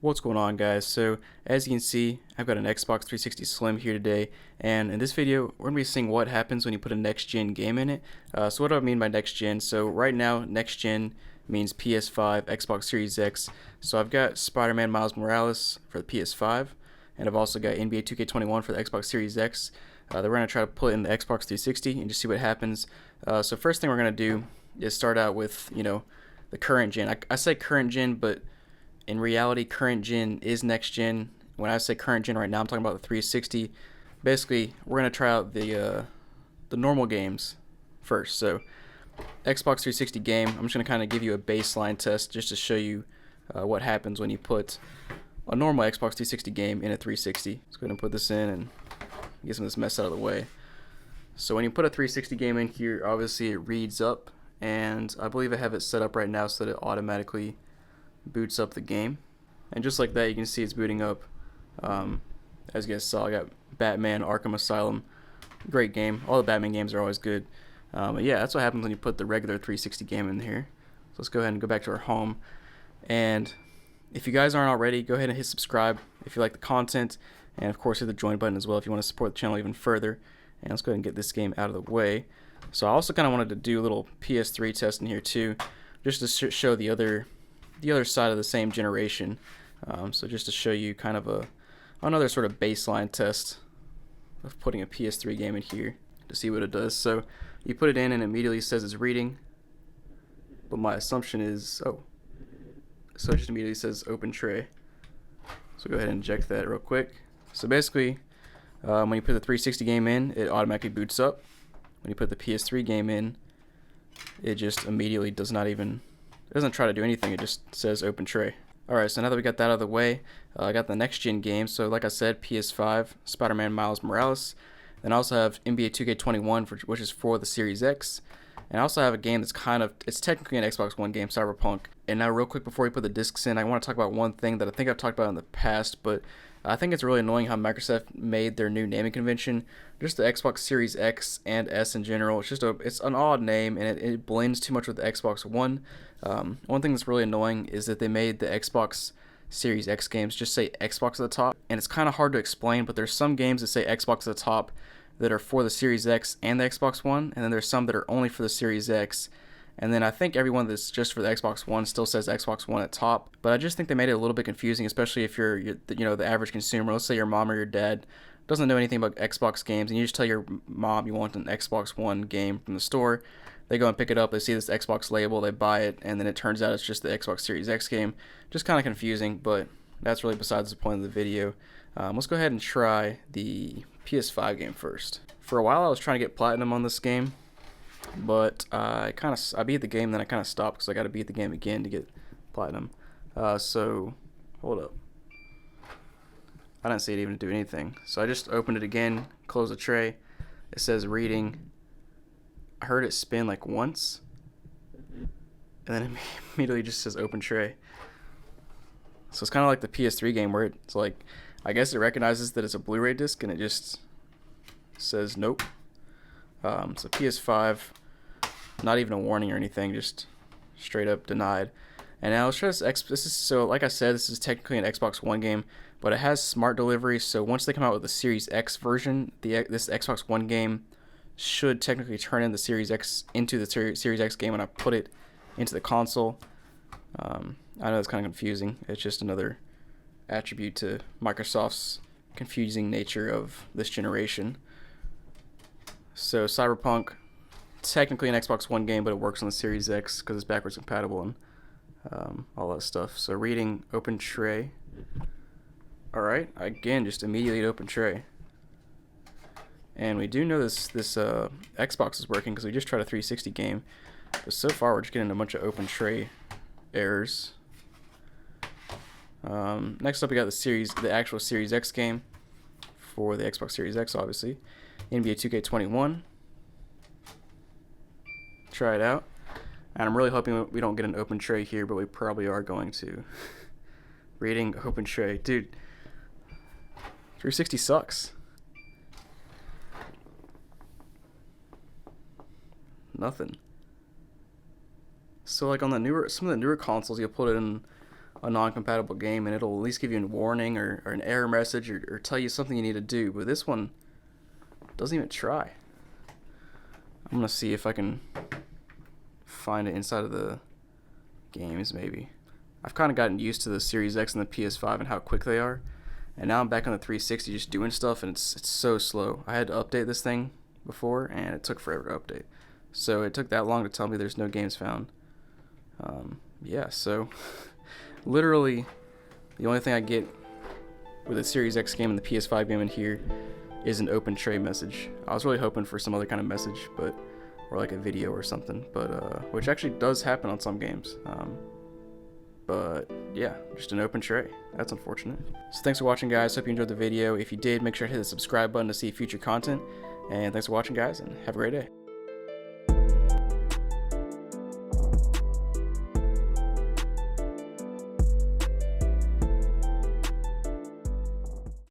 What's going on, guys? So as you can see, I've got an Xbox 360 Slim here today, and in this video we're going to be seeing what happens when you put a next gen game in it. So what do I mean by next gen? So right now next gen means PS5, Xbox Series X. So I've got Spider-Man Miles Morales for the PS5, and I've also got NBA 2K21 for the Xbox Series X. We're going to try to put in the Xbox 360 and just see what happens. So first thing we're going to do is start out with, the current gen. I say current gen, but in reality, current gen is next gen. When I say current gen right now, I'm talking about the 360. Basically, we're gonna try out the normal games first. So, Xbox 360 game. I'm just gonna kind of give you a baseline test just to show you what happens when you put a normal Xbox 360 game in a 360. Let's go ahead and put this in and get some of this mess out of the way. So when you put a 360 game in here, obviously it reads up, and I believe I have it set up right now so that it automatically boots up the game, and just like that you can see it's booting up. As you guys saw, I got Batman Arkham Asylum. Great game. All the Batman games are always good. But yeah, that's what happens when you put the regular 360 game in here. So let's go ahead and go back to our home, and if you guys aren't already, go ahead and hit subscribe if you like the content, and of course hit the join button as well if you want to support the channel even further. And let's go ahead and get this game out of the way. So I also kind of wanted to do a little PS3 test in here too, just to show the other side of the same generation. So just to show you kind of another sort of baseline test of putting a PS3 game in here to see what it does. So you put it in and it immediately says it's reading, but my assumption is, so it just immediately says open tray. So go ahead and inject that real quick. So basically, when you put the 360 game in, it automatically boots up. When you put the PS3 game in, it just immediately doesn't try to do anything. It just says open tray. Alright, so now that we got that out of the way, I got the next gen game. So like I said, PS5, Spider-Man Miles Morales. Then I also have NBA 2K21, which is for the Series X. And I also have a game that's it's technically an Xbox One game, Cyberpunk. And now real quick before we put the discs in, I want to talk about one thing that I think I've talked about in the past, but I think it's really annoying how Microsoft made their new naming convention. Just the Xbox Series X and S in general. It's an odd name, and it blends too much with the Xbox One. One thing that's really annoying is that they made the Xbox Series X games just say Xbox at the top, and it's kind of hard to explain, but there's some games that say Xbox at the top that are for the Series X and the Xbox One, and then there's some that are only for the Series X. And then I think everyone that's just for the Xbox One still says Xbox One at top. But I just think they made it a little bit confusing, especially if you're the average consumer. Let's say your mom or your dad doesn't know anything about Xbox games, and you just tell your mom you want an Xbox One game from the store. They go and pick it up, they see this Xbox label, they buy it, and then it turns out it's just the Xbox Series X game. Just kind of confusing, but that's really besides the point of the video. Let's go ahead and try the PS5 game first. For a while I was trying to get platinum on this game, but I beat the game, then I kind of stopped because I got to beat the game again to get platinum. So hold up, I didn't see it even do anything. So I just opened it again, closed the tray. It says reading. I heard it spin like once, and then it immediately just says open tray. So it's kind of like the PS3 game where it's like, I guess it recognizes that it's a Blu-ray disc and it just says nope. So PS5, not even a warning or anything, just straight up denied. And now let's try so like I said, this is technically an Xbox One game, but it has smart delivery. So once they come out with the Series X version, this Xbox One game should technically turn in the Series X into the Series X game when I put it into the console. I know it's kind of confusing. It's just another attribute to Microsoft's confusing nature of this generation. So Cyberpunk, technically an Xbox One game, but it works on the Series X because it's backwards compatible and all that stuff. So reading open tray. Alright, again, just immediately open tray. And we do know this Xbox is working because we just tried a 360 game. But so far we're just getting a bunch of open tray errors. Next up we got the actual Series X game for the Xbox Series X, obviously. NBA 2K21. Try it out. And I'm really hoping we don't get an open tray here, but we probably are going to. Reading open tray. Dude, 360 sucks. Nothing. So like on some of the newer consoles, you'll put it in a non-compatible game, and it'll at least give you a warning or an error message or tell you something you need to do. But this one doesn't even try. I'm gonna see if I can find it inside of the games. Maybe I've kind of gotten used to the Series X and the PS5 and how quick they are, and now I'm back on the 360 just doing stuff, and it's so slow. I had to update this thing before, and it took forever to update. So it took that long to tell me there's no games found. Yeah, so literally the only thing I get with the Series X game and the PS5 game in here is an open tray message. I was really hoping for some other kind of message, but or like a video or something, but which actually does happen on some games. But yeah, just an open tray. That's unfortunate. So thanks for watching, guys. Hope you enjoyed the video. If you did, make sure to hit the subscribe button to see future content. And thanks for watching, guys, and have a great day.